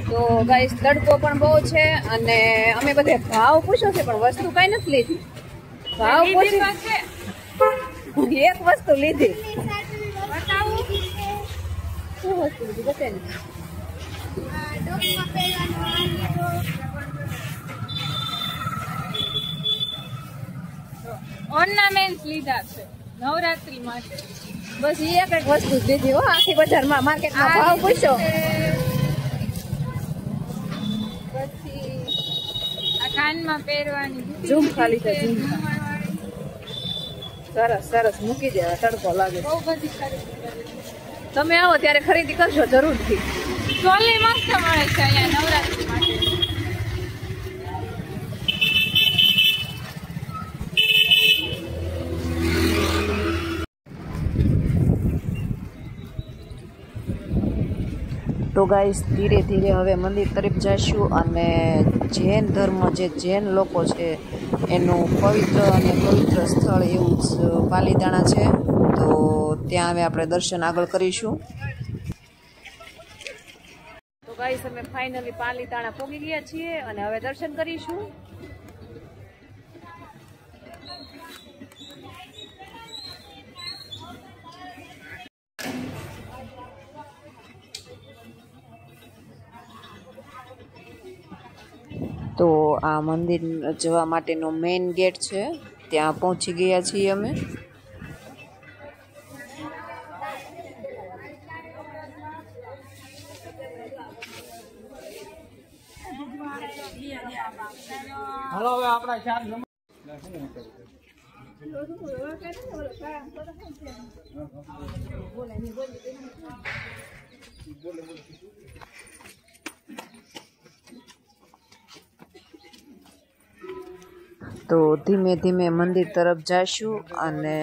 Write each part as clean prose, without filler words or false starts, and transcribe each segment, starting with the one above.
તો ગાઈસ તડકો પણ બહુ છે અને અમે બધે ભાવ પૂછ્યો છે પણ વસ્તુ કઈ નથી લીધી. ભાવ પૂછી એક વસ્તુ લીધી. શું વસ્તુ લીધી બતાવી? ઓર્નામેન્ટ્સ લીધા છે નવરાત્રી માટે. બસ એક જ વસ્તુ જ લીધી હો. આખી બજારમાં માર્કેટમાં ભાવ પૂછ્યો. પછી આ કાનમાં પહેરવાની ઝૂમ ખાલી છે. સરસ સરસ મૂકી દેવા, તડકો લાગે. બહુ બધી ખરીદી. તમે આવો ત્યારે ખરીદી કરજો જરૂરથી. ચોલી મસ્ત મળે છે અહીંયા નવરાત્રી માટે. તો ગાઈસ ધીરે ધીરે હવે મંદિર તરફ જઈશું અને જૈન ધર્મ જે જૈન લોકો છે એનું પવિત્ર અને પવિત્ર સ્થળ એવું જ પાલીતાણા છે. તો ત્યાં હવે આપણે દર્શન આગળ કરીશું. તો ગાઈસ અમે ફાઇનલી પાલીતાણા પહોંચી ગયા છીએ અને હવે દર્શન કરીશું. તો આ મંદિર જવા માટેનો મેઇન ગેટ છે, ત્યાં પહોંચી ગયા છીએ અમે. હાલો હવે આપણા ચાર તો ધીમે ધીમે મંદિર તરફ જઈશું અને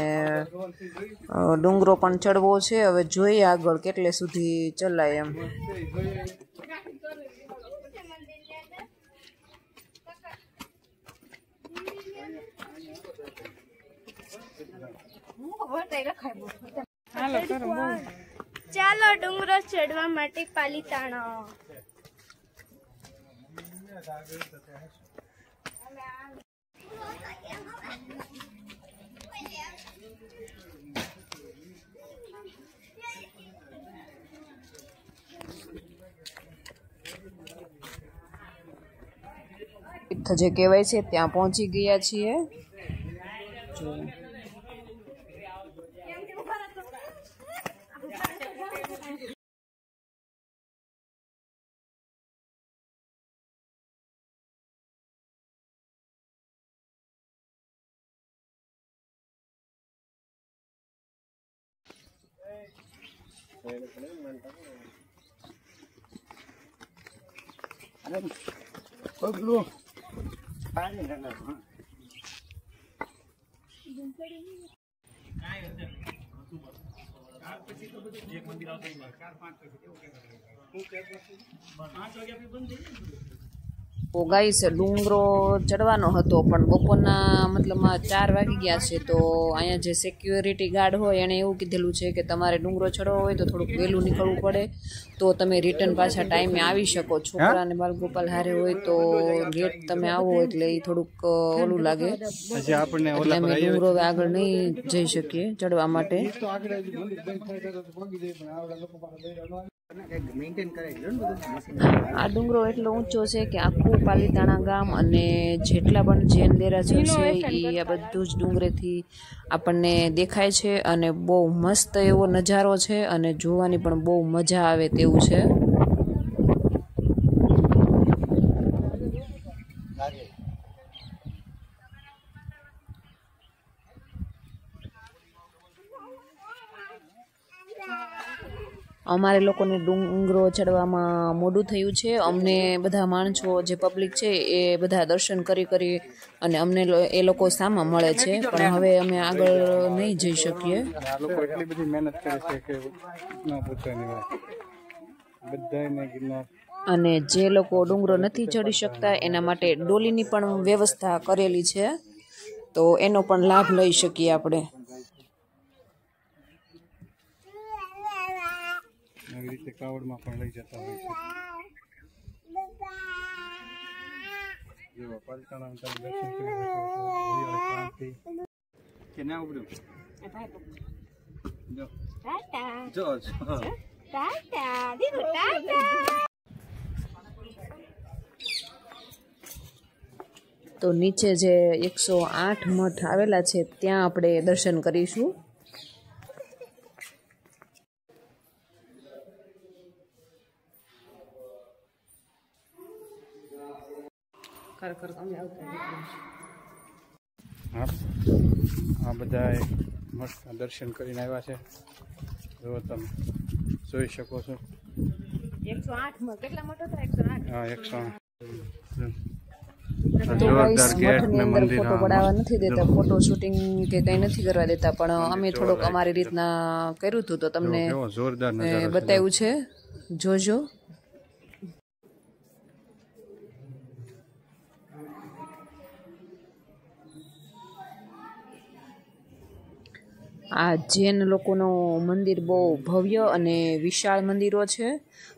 ડુંગરો પણ ચડવો છે. હવે જોઈએ આગળ કેટલે સુધી ચલાય એમ. ચાલો ડુંગરો ચડવા માટે પાલીતાણા. જે કહેવાય છે ત્યાં પહોંચી ગયા છીએ. તો ગાઈસ ડુંગરો ચડવાનો હતો પણ બપોરના મતલબમાં 4 વાગી ગયા છે. તો અહીંયા જે સિક્યુરિટી ગાર્ડ હોય એણે એવું કીધેલું છે કે તમારે ડુંગરો ચડવો હોય તો થોડુંક વહેલું નીકળવું પડે તો તમે રિટર્ન પાછા ટાઈમે આવી શકો. છોકરાને બાલગોપાલ હારે હોય તો લેટ તમે આવો એટલે એ થોડુંક ઓલું લાગે. એટલે અમે ડુંગરો આગળ નહીં જઈ શકીએ ચડવા માટે. આ ડુંગરો એટલો ઊંચો છે કે આખું પાલીતાણા ગામ અને જેટલા પણ જૈન દેરાસર છે એ આ બધું જ ડુંગરેથી આપણને દેખાય છે અને બહુ મસ્ત એવો નજારો છે અને જોવાની પણ બહુ મજા આવે તેવું છે. અમારે લોકોને ડુંગરો ચડવામાં મોડું થયું છે. અમને બધા માણસો જે પબ્લિક છે એ બધા દર્શન કરી અને અમને એ લોકો સામા મળે છે પણ હવે અમે આગળ નહીં જઈ શકીએ. એટલી બધી મહેનત કરે છે કે ના પૂછવાની વાત. બધાને ગિરનાર અને જે લોકો ડુંગરો નથી ચડી શકતા એના માટે ડોલીની પણ વ્યવસ્થા કરેલી છે તો એનો પણ લાભ લઈ શકીએ આપણે. આવી રીતે કાવડમાં પણ લઈ જતા હોય છે. પાલિતાણા તમે દર્શન કરી શકો છો. હરિયાળી ક્રાંતિ કે ના ઉભર્યું જો જો તો નીચે જે 108 મઠ આવેલા છે ત્યાં આપણે દર્શન કરીશું. આ બધા મઠના દર્શન કરીને આવ્યા છે. જો તમે જોઈ શકો છો. 108 મઠ કેટલા મઠ હતા? 108. હા 108. તો મઠની અંદર ફોટો પડાવવા નથી દેતા, ફોટો શૂટિંગ કે કંઈ નથી કરવા દેતા, પણ અમે થોડોક અમારી રીતના કર્યું હતું તો તમને જોરદાર નજારો બતાવ્યું છે. જોજો. આ જૈન લોકોનું મંદિર બહુ ભવ્ય અને વિશાળ મંદિરો છે.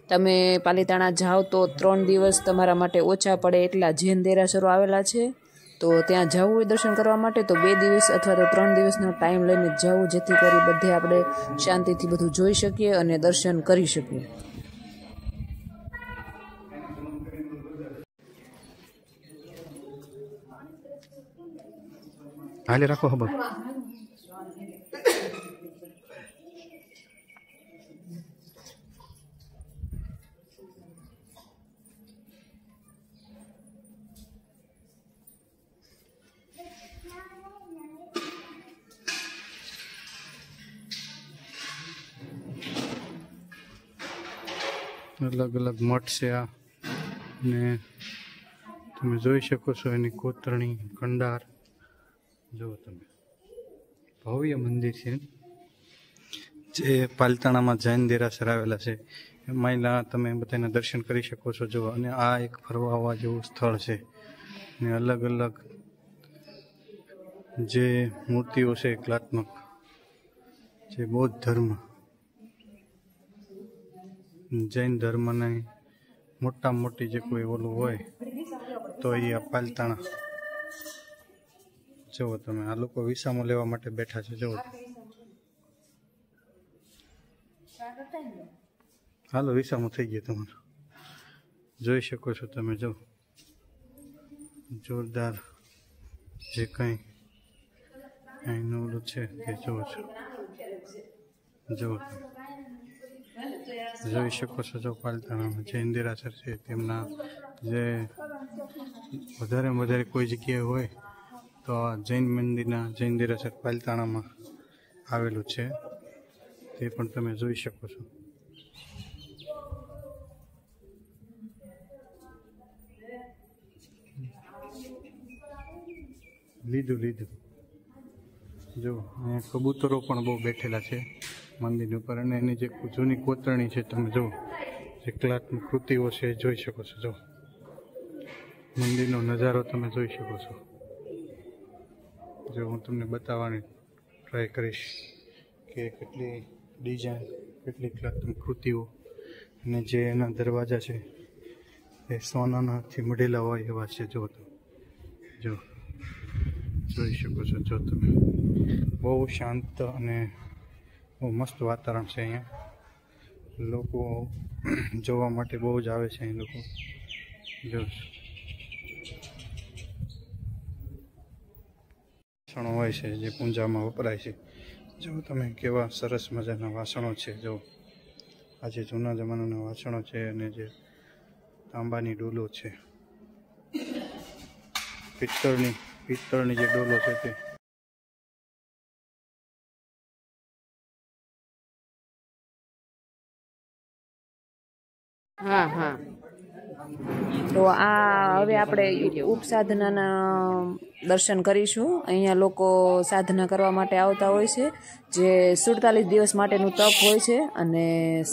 તમે પાલિતાણા જાઓ તો 3 દિવસ તમારા માટે ઓછા પડે એટલા જૈન દેરાસરો આવેલા છે. તો ત્યાં જવું હોય દર્શન કરવા માટે તો 2 દિવસ અથવા તો 3 દિવસનો ટાઈમ લઈને જ જવું, જેથી કરી બધે આપણે શાંતિથી બધું જોઈ શકીએ અને દર્શન કરી શકીએ. હાલે રાખો ખબર. અલગ અલગ મઠ છે આ, ને તમે જોઈ શકો છો એની કોતરણી, કંડાર. જો તમે ભવ્ય મંદિર છે જે પાલિતાણામાં જૈન દેરાસર આવેલા છે. એમાંયલા તમે બધાના દર્શન કરી શકો છો. જો અને આ એક ફરવા આવવા જેવું સ્થળ છે. ને અલગ અલગ જે મૂર્તિઓ છે કલાત્મક, જે બૌદ્ધ ધર્મ, જૈન ધર્મની મોટામાં મોટી જે કોઈ ઓલું હોય તો એ આ પાલિતાણા. જુઓ તમે, આ લોકો વિસામો લેવા માટે બેઠા છે. જુઓ, હાલો વિસામો થઈ ગયો તમારો. જોઈ શકો છો તમે. જો જોરદાર જે કંઈ અહીંનું ઓલું છે તે જુઓ છો. જુઓ જોઈ શકો છો. જો પાલિતાણામાં જૈન દેરાસર છે, તેમના જે વધારે કોઈ જગ્યાએ હોય તો આ જૈન મંદિરના જૈન દેરાસર પાલિતાણામાં આવેલું છે, તે પણ તમે જોઈ શકો છો. લીધું જો અહીંયા કબૂતરો પણ બહુ બેઠેલા છે મંદિર ઉપર, અને એની જે જૂની કોતરણી છે તમે જો, જે કલાત્મક કૃતિઓ છે એ જોઈ શકો છો. જો મંદિરનો નજારો તમે જોઈ શકો છો. જો હું તમને બતાવવાની ટ્રાય કરીશ કે કેટલી ડિઝાઇન, કેટલી કલાત્મક કૃતિઓ, અને જે એના દરવાજા છે એ સોનાનાથી મઢેલા હોય એવા છે. જો જોઈ શકો છો. જો તમે બહુ શાંત અને બહુ મસ્ત વાતાવરણ છે અહીંયા. લોકો જોવા માટે બહુ જ આવે છે અહીં લોકો. જો વાસણો હોય છે જે પૂજામાં વપરાય છે. જો તમે કેવા સરસ મજાના વાસણો છે. જો આ જે જૂના જમાનાના વાસણો છે, અને જે તાંબાની ડોલો છે, પિત્તળની જે ડોલો છે તે. હા. તો આ હવે આપણે ઉપસાધનાના દર્શન કરીશું. અહીંયા લોકો સાધના કરવા માટે આવતા હોય છે, જે 47 દિવસ માટેનું તપ હોય છે, અને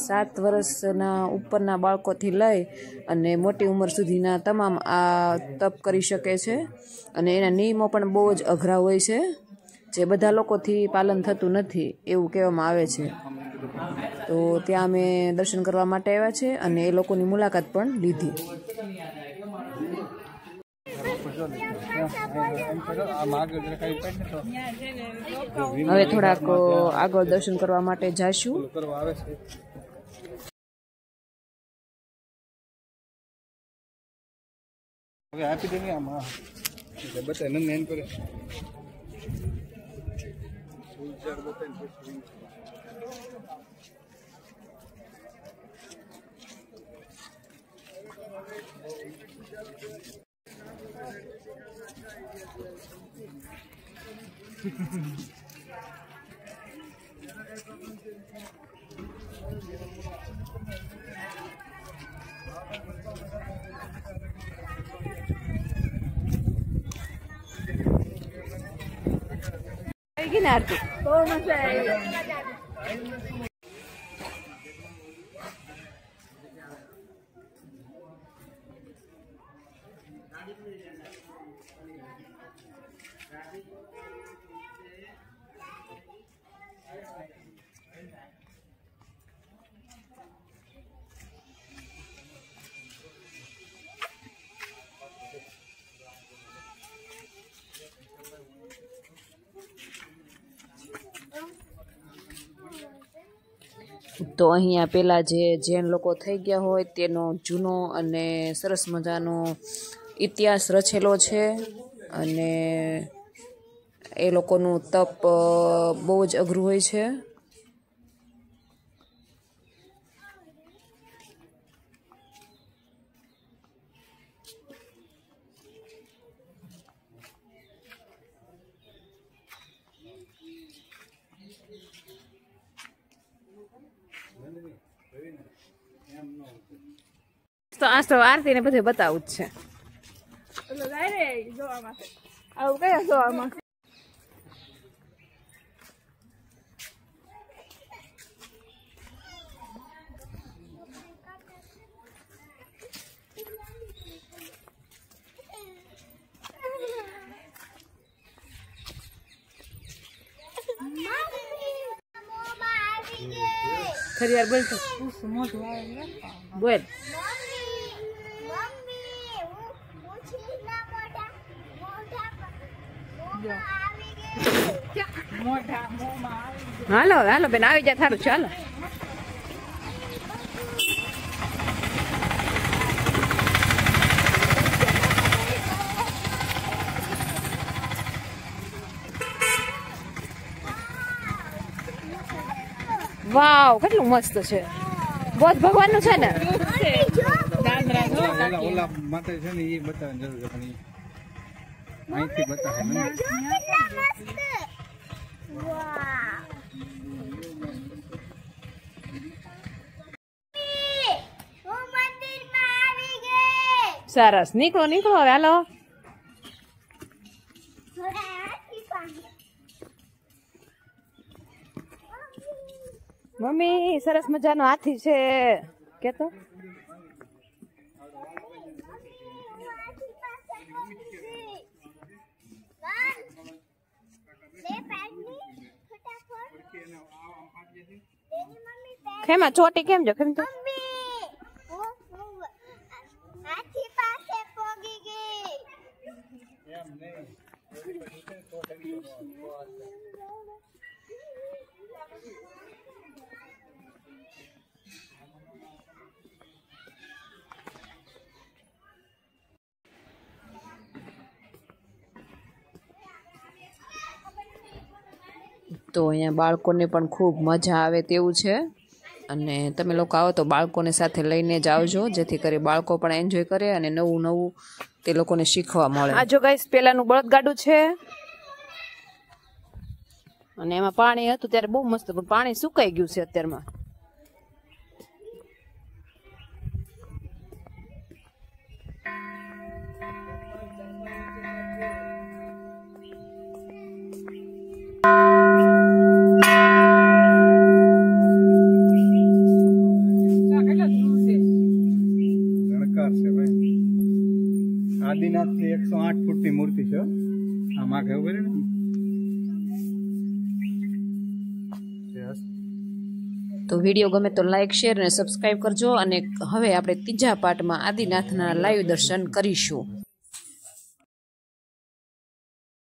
7 વર્ષના ઉપરના બાળકોથી લઈ અને મોટી ઉંમર સુધીના તમામ આ તપ કરી શકે છે. અને એના નિયમો પણ બહુ જ અઘરા હોય છે, જે બધા લોકોથી પાલન થતું નથી એવું કહેવામાં આવે છે. તો ત્યાં અમે દર્શન કરવા માટે આવ્યા છે અને એ લોકોની મુલાકાત પણ લીધી. હવે થોડાક આગળ દર્શન કરવા માટે જાશું. આપી દે આમાં બતાય નંદ કરે આરતી બહુ મજા આવી. તો અહીંયા પેલા જે જૈન લોકો થઈ ગયા હોય તેનો જૂનો અને સરસ મજાનો ઇતિહાસ રચેલો છે. અને એ લોકોનું તપ બહુ જ અઘરું હોય છે. તો આ તો આરતી ને બધું બતાવું જ છે. જોવામાં આવું કયા જોવામાં ખરી યાર બોલ તો બોલ. હાલો હાલો બેન આવી જાય થારું ચાલો. વાવ કેટલું મસ્ત છે. બૌદ્ધ ભગવાન નું છે ને. ઓલા માટે છે ને એ બતાવવાની જરૂર છે પણ અહીંથી બતાવે સરસ. નીકળો નીકળો હવે હાલો. મમ્મી સરસ મજાનો હાથી છે કેતો. ખેમા ચોટી કેમ જો ખેમ તો તો અહીંયા બાળકોને પણ ખૂબ મજા આવે તેવું છે. અને તમે લોકો આવો તો બાળકોને સાથે લઈને જ આવજો જેથી કરી બાળકો પણ એન્જોય કરે અને નવું નવું તે લોકોને શીખવા મળે. આ જો ગાઈસ પેલાનું બળદગાડું છે અને એમાં પાણી હતું ત્યારે બહુ મસ્ત પણ પાણી સુકાઈ ગયું છે અત્યારમાં. આદિનાથ 108 ફૂટની મૂર્તિ છે. આમાં ખબર ને તો વિડીયો ગમે તો લાઈક શેર અને સબસ્ક્રાઈબ કરજો. અને હવે આપણે ત્રીજા પાર્ટમાં આદિનાથના લાઈવ દર્શન કરીશું.